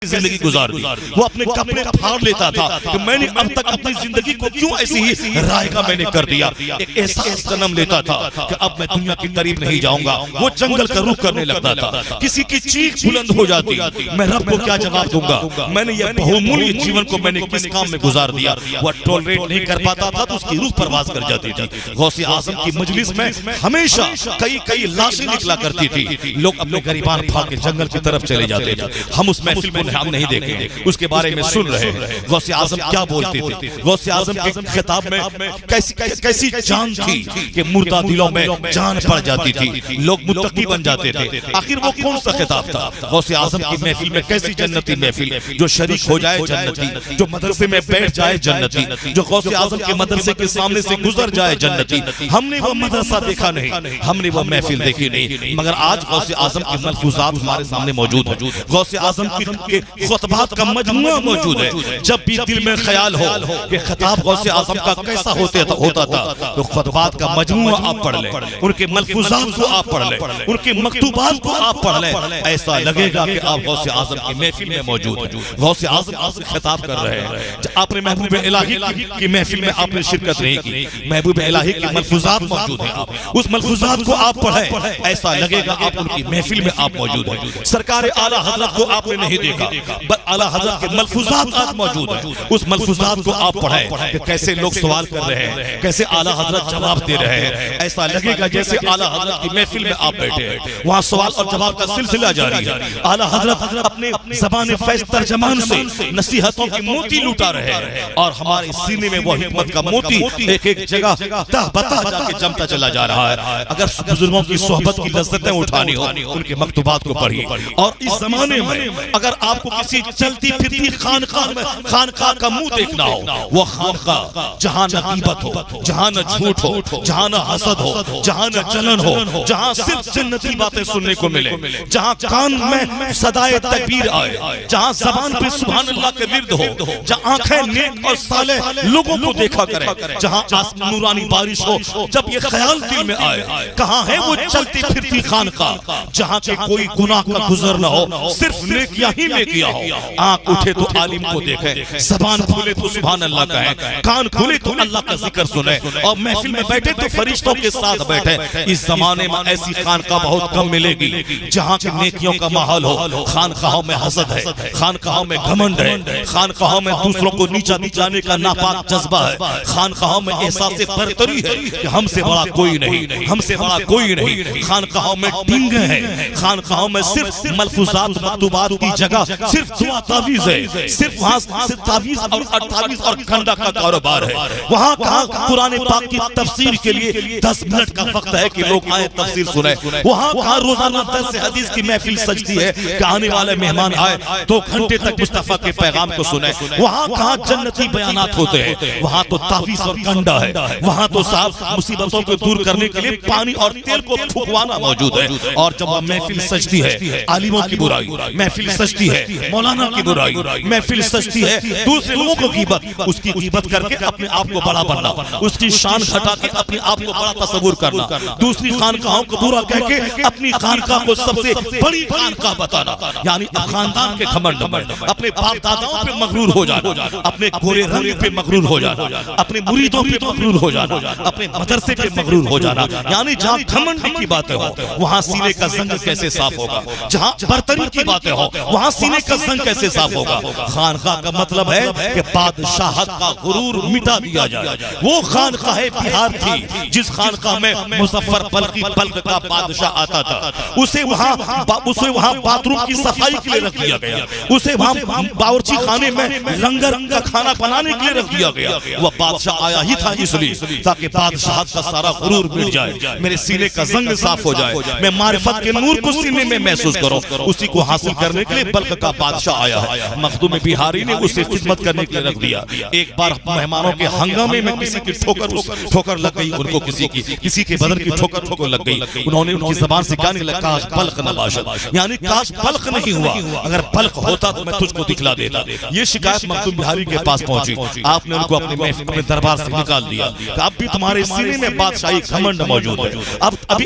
زندگی گزار دی. وہ اپنے کپڑے پھاڑ لیتا تھا کہ میں نے اب تک اپنی زندگی کو کیوں ایسی ہی رائے کا میں نے کر دیا. ایک احساس جنم لیتا تھا کہ اب میں دنیا کے قریب نہیں جاؤں گا. وہ جنگل کا رخ کرنے لگتا تھا. کسی کی چیخ بلند ہو جاتی, میں رب کو کیا جواب دوں گا, میں نے یہ بہومولی جیون کو میں نے کس کام میں گزار دیا. وہ ٹولریٹ نہیں کر پاتا تھا تو اس کی روح پرواز کر جاتی تھی. غوث اعظم کی مجلس میں ہمیشہ کئی لاشیں نکلا کرتی تھی. لوگ اپنے غریبان پھاڑ کے جنگل کی طرف چلے جاتے تھے. ہم اس محفل کو ہم نہیں دیکھیں, اس کے بارے میں سن رہے ہیں. غوث اعظم کیا بولتے تھے, غوث اعظم کے خطاب میں کیسی جان تھی کہ مردہ دلوں میں جان پڑ جاتی تھی, لوگ متقی بن جاتے تھے. آخر وہ کون سا خطاب تھا؟ غوث اعظم کی محفل میں کیسی جنتی محفل, جو شریک ہو جائے جنتی, جو مدرسے میں بیٹھ جائے جنتی, جو غوث اعظم کے مدرسے کے سامنے سے گزر جائے جنتی. ہم نے وہ مدرسہ دیکھا نہیں, ہم نے وہ محفل دیکھی نہیں, مگر آج غوث اعظم کی ملفوظات ہمارے سامنے موجود ہے. غوث اعظم کے خطبات کا مجموعہ موجود ہے. جب بھی دل میں خیال ہو کہ خطاب غوث اعظم کا کیسا ہوتا تھا, تو خطبات کا مجموعہ آپ پڑھ لیں, ان کے ملفوظات کو آپ پڑھ لیں, ان کے مکتوبات کو آپ پڑھ لیں. ایسا لگے گا کہ آپ غوث اعظم کی محفل میں موجود ہیں. غوث اعظم آپ سے خطاب کر رہے ہیں. آپ نے محبوب الہی کی محفل میں آپ نے شرکت نہیں کی, محبوب الہی کی ملفوظات موجود ہیں. آپ اس ملفوظات کو آپ پڑھیں, ایسا لگے گا آپ ان کی محفل میں آپ موجود ہیں. سرکار اعلیٰ حضرت کو آپ نے نہیں دیکھا, بس اعلیٰ حضرت کے ملفوظات آپ موجود ہیں. اس ملفوظات کو آپ پڑھیں کہ کیسے لوگ سوال کر رہے ہیں, کیسے اعلیٰ حضرت جواب دے رہے ہیں. ایسا لگے گا جیسے اعلیٰ حضرت کی محفل میں آپ بیٹھے ہیں, وہاں سوال اور جواب کا سلسلہ جاری ہے. اعلیٰ حضرت اپنے زبان فیض ترجمان سے نصیحتوں کی موتی لوٹا رہے ہیں, اور ہمارے سینے میں وہ حکمت کا موتی ایک ایک جگہ تہ بتہ جا کے جمتا چلا جا رہا ہے. اگر بزرگوں کی صحبت کی لذتیں اٹھانی ہو, ان کے مکتوبات کو پڑھیے. اور اس زمانے میں اگر آپ کو کسی چلتی پھرتی خانقاہ کا منہ دیکھنا ہو, وہ خانقاہ جہاں نہ غیبت ہو, جہاں نہ جھوٹ ہو, جہاں نہ حسد ہو, جہاں نہ جلن ہو, جہاں صرف جنتی باتیں سننے کو ملے, جہاں کان میں صدائے تکبیر آئے, جہاں زبان پہ سبحان اللہ کے ورد ہو, جہاں آنکھیں نیک اور صالح لوگوں کو دیکھا کریں, جہاں نورانی بارش ہو, جب یہ خیال دل میں آئے, کہاں ہے وہ چلتی پھرتی خانقاہ جہاں کے کوئی گناہ کا گزر نہ ہو, صرف نیکیاں ہی نیکیاں ہو. آنکھ اٹھے تو عالم کو دیکھیں, زبان کھولے تو سبحان اللہ کہیں, کان کھولے تو اللہ کا ذکر سنیں, اور محفل میں بیٹھے تو فرشتوں کے ساتھ بیٹھے. اس زمانے میں ایسی خانقاہ بہت کم ملے گی جہاں کے نیکیوں کا ماحول ہو. خانقاہوں میں حسد ہے, خانقاہوں میں گھمنڈ ہے, خانقاہوں میں دوسروں کو نیچا دکھانے کا ناپاک جذبہ ہے, خانقاہوں میں احساس برتری ہے کہ ہم سے بڑا کوئی نہیں, ہم سے بڑا کوئی نہیں. خانقاہوں میں ڈنگے ہیں, خانقاہوں میں صرف ملفوظات مکتوبات کی جگہ صرف دعا تعویذ ہے, صرف وہاں صرف تعویذ اور تعویذ اور کنڈا کا کاروبار ہے. وہاں کہاں قرآن پاک کی تفسیر کے لیے 10 منٹ کا وقت ہے کہ لوگ آئیں تفسیر سنیں. وہاں کہاں روزانہ 10 حدیث کی محفل سجتی ہے کہ آنے والے مہمان آئے 2 گھنٹے تک مصطفیٰ کے پیغام کو سنیں. وہاں کہاں جنتی بیانات ہوتے ہیں, وہاں تو تعویذ اور کنڈا ہے. وہاں تو صاحب مصیبتوں کو دور کرنے کے لیے پانی اور تیل کو پھونکوانا موجود ہے. اور جب وہ محفل سجتی ہے, عالموں کی برائی, محفل سجتی ہے مولانا کی برائی, محفل سجتی ہے دوسرے لوگوں کو غیبت, اس کی غیبت کر کے اپنے آپ کو بڑا بننا, اس کی شان گھٹا کے اپنے آپ کو بڑا تصور کرنا, دوسری خانقاہوں کو برا کہہ کے اپنی خانقاہ کو سب سے بڑی خانقاہ بتانا, یعنی خاندان کے گھمنڈ, اپنے باپ داداؤں پہ مغرور ہو جانا, اپنے گورے رنگ پہ مغرور ہو جانا, اپنے مریدوں پہ مغرور ہو جانا, اپنے مدرسے پہ مغرور ہو جانا. یعنی جہاں گھمنڈ کی باتیں ہو وہاں سینے کا زنگ کیسے صاف ہوگا, جہاں برتری کی باتیں ہو وہاں سینے کا زنگ کیسے صاف ہوگا. خانقاہ کا مطلب ہے کہ بادشاہت کا غرور مٹا دیا جائے. وہ خانقاہ بہار تھی جس خانقاہ میں مظفر بلخی بلخ کا بادشاہ آتا تھا, اسے وہاں باتھ روم کی صفائی کے لیے رکھ دیا گیا, اسے وہاں باورچی خانے میں لنگر کا کھانا بنانے کے لیے رکھ دیا گیا. وہ بادشاہ آیا ہی تھا اس لیے تاکہ بادشاہت کا سارا غرور مٹ جائے, میرے سینے کا زنگ صاف ہو جائے, میں معرفت کے نور کو سینے میں محسوس کروں. اسی کو حاصل کرنے کے لیے بلخ کا بادشاہ آیا ہے. مخدوم بہاری نے اسے خدمت کرنے کے لیے رکھ دیا. ایک بار مہمانوں کے ہنگامے میں کسی کی ٹھوکر لگ گئی, ان کو کسی کے بدن کی ٹھوکر لگ گئی. انہوں نے ان کی زبان سے کہا نکلا کاش بلخ نہ باشد, یعنی کاش بلخ نہیں ہوا, اگر بلخ ہوتا تو میں تجھ کو دکھلا دیتا. یہ شکایت مخدوم بہاری کے پاس پہنچی. آپ نے ان کو اپنے دربار سے نکال دیا کہ اب بھی تمہارے سینے میں بادشاہی گھمنڈ موجود ہے,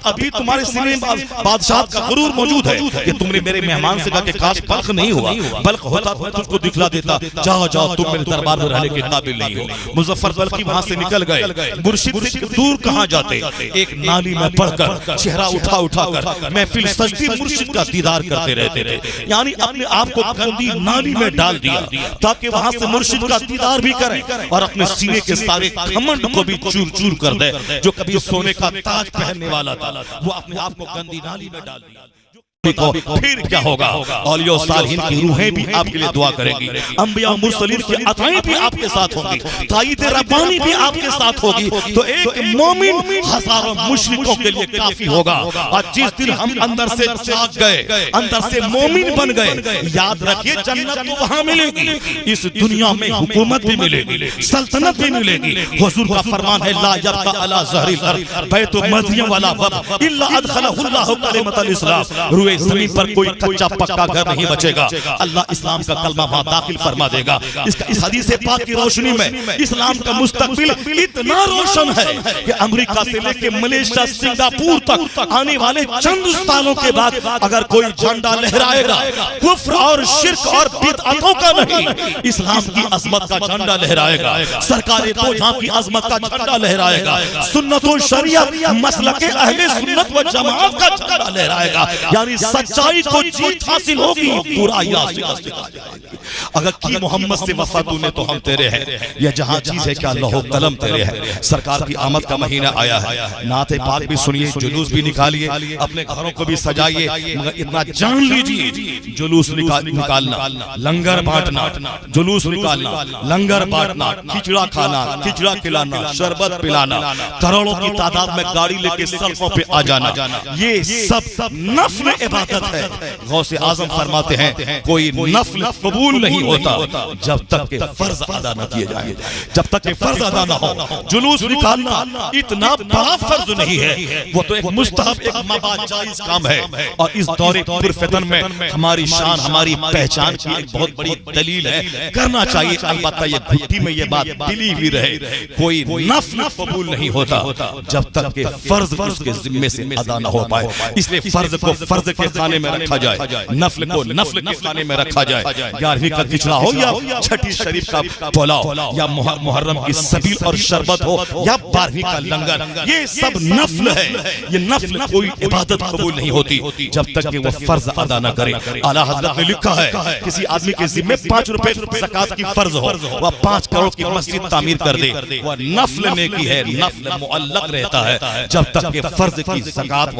ابھی تمہارے سینے میں بادشاہت کا غرور موجود ہے کہ تم نے میرے مہمان سے کہا کہ کاش بلخ نہیں ہوا، بلکہ ہوتا تو میں تجھ کو دکھلا دیتا، جاؤ جاؤ تم میرے دربار میں رہنے کے قابل نہیں ہو۔ مظفر بلخی وہاں سے نکل گئے، مرشد سے دور کہاں جاتے، ایک نالی میں پڑھ کر چہرہ اٹھا اٹھا کر محفل سجدی مرشد کا دیدار کرتے رہتے تھے، یعنی اپنے آپ کو گندی نالی میں ڈال دیا تاکہ وہاں سے مرشد کا دیدار بھی کریں اور اپنے سینے کے سارے گھمنڈ کو بھی چور چور کر دے۔ جو کبھی سونے کا تاج پہننے والا تھا وہ اپنے آپ کو گندی نالی میں ڈال دیا۔ پھر کیا ہوگا؟ اولیاء و صالحین کی روحیں بھی آپ کے لیے دعا کریں گی، انبیاء و مرسلین کی عطائیں بھی آپ کے ساتھ ہوں گی، تائید ربانی بھی آپ کے ساتھ ہوگی۔ تو ایک مومن ہزاروں مشرکوں کے لیے کافی ہوگا۔ اور جس دن ہم اندر سے جاگ گئے، اندر سے مومن بن گئے، یاد رکھیے جنت تو وہاں ملے گی، اس دنیا میں حکومت بھی ملے گی، سلطنت بھی ملے گی۔ حضور کا فرمان ہے لا یبقى علی ظہر الارض بیت مدین ولا وبر الا ادخلہ اللہ کلمۃ الاسلام۔ روئے زمین پر کوئی کچا پکا گھر نہیں بچے گا، اللہ اسلام کا کلمہ وہاں داخل فرما دے گا۔ اس حدیث پاک کی روشنی میں اسلام کا مستقبل اتنا روشن ہے کہ امریکہ سے لے کے ملیشیا سنگاپور تک آنے والے چند سالوں کے بعد اگر کوئی جھنڈا لہرائے گا کفر اور شرک اور بدعتوں کا نہیں، اسلام کی عظمت کا جھنڈا لہرائے گا، سرکار دو جہاں کی عظمت کا جھنڈا لہرائے گا، سنت و شریعت مسلک اہل سنت و جماعت کا جھنڈا لہرائے گا، یعنی سچائی کو جیت حاصل ہوگی، برائی شکست دکھا جائے گی۔ اگر کی محمد سے وفا تو تو ہم تیرے ہیں، یہ جہاں چیز ہے کہ اللہ و قلم تیرے ہے۔ سرکار کی آمد کا مہینہ آیا ہے، نعت پاک بھی سنیے، جلوس بھی نکالیے، اپنے گھروں کو بھی سجائیے، مگر اتنا جان لیجیے جلوس نکالنا، لنگر بانٹنا، جلوس نکالنا، لنگر بانٹنا، کھچڑا کھانا، کھچڑا کھلانا، شربت پلانا، کروڑوں کی تعداد میں گاڑی لے کے سڑکوں پہ آ جانا، یہ سب نفل عبادت ہے۔ غوث اعظم فرماتے ہیں کوئی نفل قبول نہیں ہوتا جب تک کہ فرض ادا نہ کیے جائیں، جب تک کہ فرض ادا نہ ہو۔ جلوس نکالنا اتنا بڑا فرض نہیں ہے، وہ تو ایک مستحب، ایک مباح جائز کام ہے، اور اس دور پرفتن میں ہماری شان، ہماری پہچان کی ایک بہت بڑی دلیل ہے، کرنا چاہیے۔ البتہ یہ گھٹی میں یہ بات دلی ہوئی رہے، کوئی نفل قبول نہیں ہوتا جب تک کہ فرض اس کے ذمے سے ادا نہ ہو پائے۔ اس لیے فرض کو فرض کے خانے میں رکھا جائے، نفل کو نفل کے خانے میں رکھا جائے۔ 11ویں کا کھچڑا ہو یا چھٹی شریف کا پلاؤ، یا محرم کی سبیل اور شربت ہو، یا 12ویں کا لنگر، یہ سب نفل ہے۔ یہ نفل کوئی عبادت قبول نہیں ہوتی جب تک کہ وہ فرض ادا نہ کرے۔ اعلیٰ حضرت نے لکھا ہے کسی آدمی کے ذمے 5 روپے زکوٰۃ کی فرض ہو، وہ 5 کروڑ کی مسجد تعمیر کر دے، وہ نفل نیکی ہے، نفل معلق رہتا ہے جب تک کہ فرض کی زکوٰۃ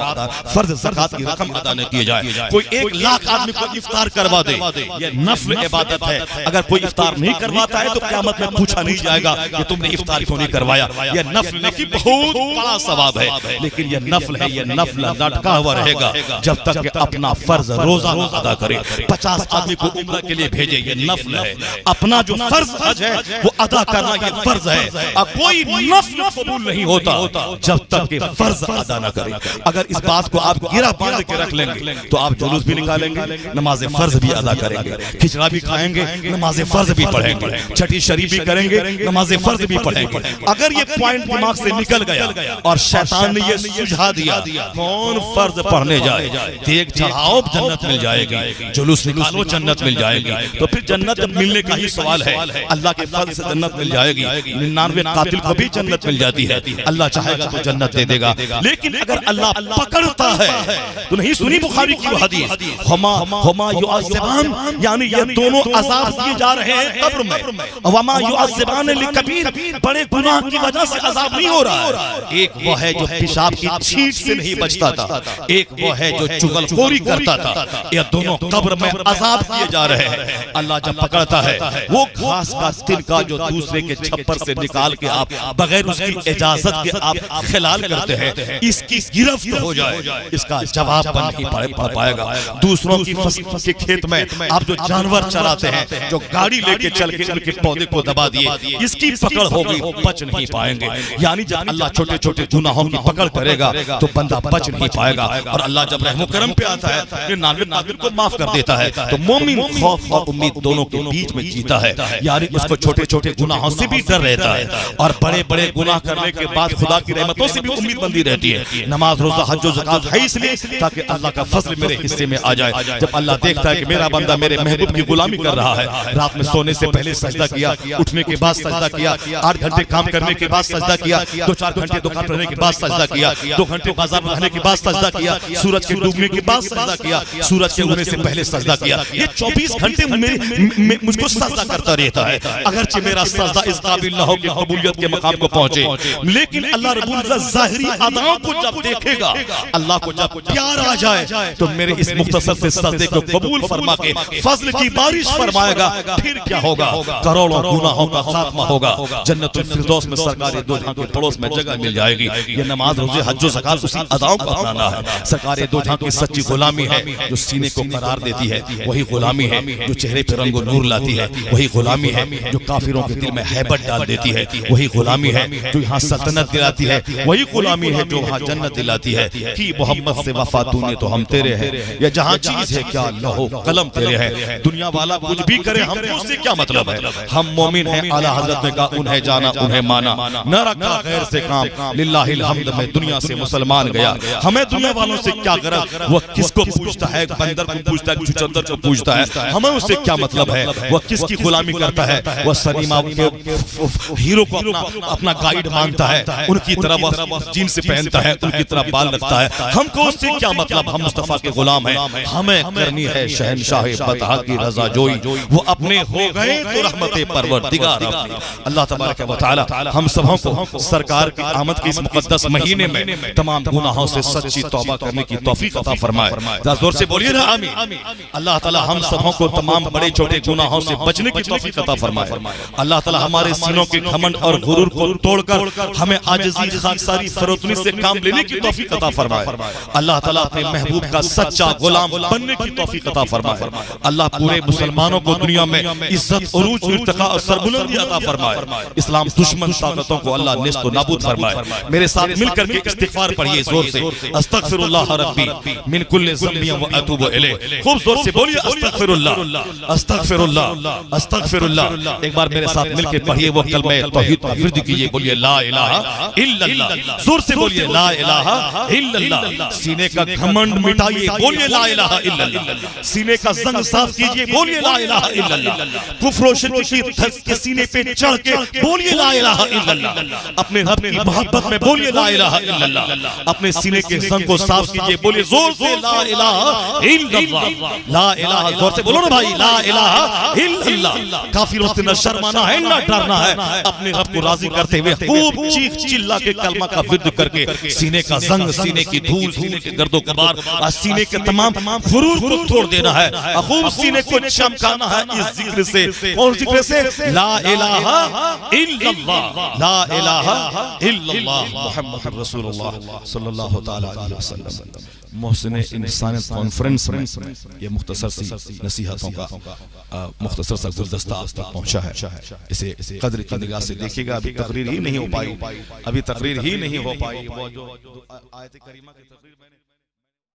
فرض زکوٰۃ کی رقم ادا نہ کیے جائے۔ کوئی 1 لاکھ آدمی کو افطار کروا دے، یہ نفل عبادت ہے۔ اگر کوئی افطار نہیں کرواتا ہے تو قیامت میں پوچھا نہیں جائے گا کہ تم نے افطار کیوں نہیں کروایا۔ یہ نفل نیکی بہت بڑا ثواب ہے، لیکن یہ نفل ہے، یہ نفل لٹکا ہوا رہے گا جب تک کہ اپنا فرض روزہ نہ ادا کرے۔ 50 آدمی کو عمرہ کے لیے بھیجے، یہ نفل ہے۔ اپنا جو فرض حج ہے وہ ادا کرنا یہ فرض ہے، اور کوئی نفل قبول نہیں ہوتا جب تک کہ فرض ادا نہ کرے۔ اگر اس بات کو آپ گرہ باندھ کے رکھ لیں گے تو آپ جلوس بھی نکالیں گے، نماز فرض بھی ادا کریں گے، کھچڑا بھی کھائیں گے، نماز فرض بھی پڑھیں گے، چھٹی شریف بھی کریں گے، نماز فرض بھی پڑھیں گے۔ اگر یہ پوائنٹ دماغ سے نکل گیا اور شیطان نے یہ سجھا دیا کون فرض پڑھنے جائے، دیکھ چڑھاؤ جنت مل جائے گی، جلوس نکالو جنت مل جائے گی، تو پھر جنت ملنے کا ہی سوال ہے۔ اللہ کے فضل سے جنت مل جائے گی، 99 قاتل کو بھی جنت مل جاتی ہے، اللہ چاہے گا تو جنت دے دے گا۔ لیکن اگر اللہ پکڑتا ہے تو نہیں سنی بخاری کی وہ حدیث، ہما یعذبان، یعنی یہ دونوں عذاب دیے جا رہے ہیں قبر میں، وما یعذبان لکبیر، بڑے گناہ کی وجہ سے عذاب نہیں ہو رہا ہے۔ ایک وہ ہے جو پیشاب کی چھینٹ سے نہیں بچتا تھا، ایک وہ ہے جو چغل خوری کرتا تھا، یہ دونوں قبر میں عذاب دیے جا رہے ہیں۔ اللہ جب پکڑتا ہے وہ گھاس کا تنکا جو دوسرے کے چھپر سے نکال کے آپ بغیر اس کی اجازت کے آپ خلال کرتے ہیں، اس کی گرفت ہو جائے، اس کا جواب نہیں پڑ پائے گا۔ دوسروں کی فصل کے کھیت میں آپ جو جانور چرا چلاتے ہیں جو گاڑی لے کے چل کے ان کے پودے کو دبا دیے، اس کی پکڑ ہو گئی، بچ نہیں پائیں گے۔ یعنی جب اللہ چھوٹے چھوٹے گناہوں کی پکڑ کرے گا تو بندہ بچ نہیں پائے گا، اور اللہ جب رحم و کرم پہ آتا ہے یہ نادر کو معاف کر دیتا ہے۔ تو مومن خوف اور امید دونوں کے بیچ میں جیتا ہے، یعنی اس کو چھوٹے چھوٹے گناہوں سے بھی ڈر رہتا ہے اور بڑے بڑے گناہ کرنے کے بعد خدا کی رحمتوں سے بھی امید بندی رہتی ہے۔ نماز روزہ حج و زکات ہے اس لیے تاکہ اللہ کا فضل میرے حصے میں آ جائے۔ جب اللہ دیکھتا ہے کہ میرا بندہ میرے محبوب کی غلامی کر رہا ہے، رات میں سونے سے پہلے سجدہ کیا، اٹھنے کے بعد سجدہ کیا، 8 گھنٹے کام کرنے کے بعد سجدہ کیا، 2-4 گھنٹے دکان رہنے کے بعد سجدہ کیا، 2 گھنٹے بازار میں رہنے کے بعد سجدہ کیا، سورج کے ڈوبنے کے بعد سجدہ کیا، سورج کے اگنے سے پہلے سجدہ کیا، یہ 24 گھنٹے مجھ کو سجدہ کرتا رہتا ہے۔ اگرچہ میرا سجدہ اس قابل نہ ہو کہ قبولیت کے مقام کو پہنچے، لیکن اللہ رب العزت ظاہری اداؤں کو جب دیکھے گا، اللہ کو جب پیار آ جائے تو میرے اس مختصر سے سجدے کو قبول فرما کے فضل کی بارش فرمائے گا۔ پھر کیا ہوگا؟ کروڑوں گناہوں کا خاتمہ ہوگا، جنت الفردوس میں سرکار دو جہاں کے پڑوس میں جگہ مل جائے گی۔ یہ نماز روزے حج و زکات اسی اداؤں کو اپنانا ہے۔ سرکار دو جہاں کی سچی غلامی ہے جو سینے کو قرار دیتی ہے، وہی غلامی ہے جو چہرے پہ رنگ و نور لاتی ہے، وہی غلامی ہے جو کافروں کے دل میں ہیبت ڈال دیتی ہے، وہی غلامی ہے جو یہاں سلطنت دلاتی ہے، وہی غلامی ہے جو وہاں جنت دلاتی ہے۔ کہ محمد سے وفا تو نے تو ہم تیرے ہیں، یا جہاں چیز ہے کیا لوح قلم تیرے ہے۔ دنیا والا کچھ بھی کرے ہم کو اس سے کیا مطلب ہے؟ ہم مومن ہیں، اعلی حضرت نے کہا انہیں جانا انہیں مانا، نہ رکھا غیر سے کام، للہ الحمد میں دنیا سے مسلمان گیا۔ ہمیں دنیا والوں سے کیا غرض؟ وہ کس کو پوچھتا ہے؟ بندر کو پوچھتا ہے، چچندر کو پوچھتا ہے، ہمیں اس سے کیا مطلب ہے؟ وہ کس کی غلامی کرتا ہے؟ وہ سنیما کے ہیرو کو اپنا گائیڈ مانتا ہے، ان کی طرح وہ جینس پہنتا ہے، ان کی طرح بال رکھتا ہے، ہم کو اس سے کیا مطلب؟ ہم مصطفیٰ کے غلام ہیں، ہمیں کرنی ہے شہنشاہ بطحا کی رضا جوئی، وہ اپنے ہو گئے تو رحمت پروردگار اپنی۔ اللہ تبارک و تعالی ہم سبوں کو سرکار کی آمد کے اس مقدس مہینے میں تمام گناہوں سے سچی توبہ کرنے کی توفیق عطا فرمائے۔ ذرا زور سے بولیے نا آمین۔ اللہ تعالی ہم سبوں کو تمام بڑے چھوٹے گناہوں سے بچنے کی توفیق عطا فرمائے۔ اللہ تعالی ہمارے سینوں کے گھمنڈ اور غرور کو توڑ کر ہمیں عاجزی، خاکساری، فروتنی سے کام لینے کی توفیق عطا فرمائے۔ اللہ تعالی اپنے محبوب کا سچا غلام بننے کی توفیق عطا فرمائے۔ اللہ پورے مسلمانوں کو دنیا میں عزت، عروج، ارتقاء اور سربلندی عطا فرمائے۔ اسلام دشمن طاقتوں کو اللہ نیست و نابود فرمائے۔ میرے ساتھ مل کر کے استغفار پڑھیے زور سے، استغفر اللہ ربی من کل ذنب و اتوب الیہ۔ خوب زور سے بولیے استغفر اللہ، استغفر اللہ، استغفر اللہ۔ ایک بار میرے ساتھ مل کے پڑھیے وہ کلمہ توحید کا ورد کیجئے، بولیے لا الہ الا اللہ، زور سے بولیے لا الہ الا اللہ۔ سینے کا گھمنڈ مٹائیے، بولیے لا الہ الا اللہ۔ سینے کا زنگ صاف کیجئے، بولیے لا الہ الا اللہ۔ کفر و شرک کی دھس کے سینے پہ چڑھ کے بولیے لا الہ الا اللہ۔ اپنے رب کی محبت میں بولیے لا الہ الا اللہ۔ اپنے سینے کے زنگ کو صاف کیجئے، بولیے زور سے لا الہ الا اللہ، لا الہ، زور سے بولو نا بھائی، لا الہ الا اللہ۔ کافروں سے نہ شرمانا ہے نہ ڈرنا ہے، اپنے رب کو راضی کرتے ہوئے خوب چیخ چلا کے کلمہ کا ورد کر کے سینے کا زنگ، سینے کی دھول، سینے کے گرد و غبار، سینے کے تمام غرور کو توڑ دینا ہے، خوب سینے کو چمکانا ہے اس ذکر سے۔ کون ذکر سے؟ لا الہ الا اللہ، لا الہ الا اللہ محمد رسول اللہ صلی اللہ تعالی علیہ وسلم۔ محسن انسانیت کانفرنس میں یہ مختصر سی نصیحتوں کا مختصر سا گلدستہ آپ تک پہنچا ہے، اسے قدر کی نگاہ سے دیکھیے گا۔ ابھی تقریر ہی نہیں ہو پائی، ابھی تقریر ہی نہیں ہو پائی، وہ جو آیت کریمہ کی تقریر میں نے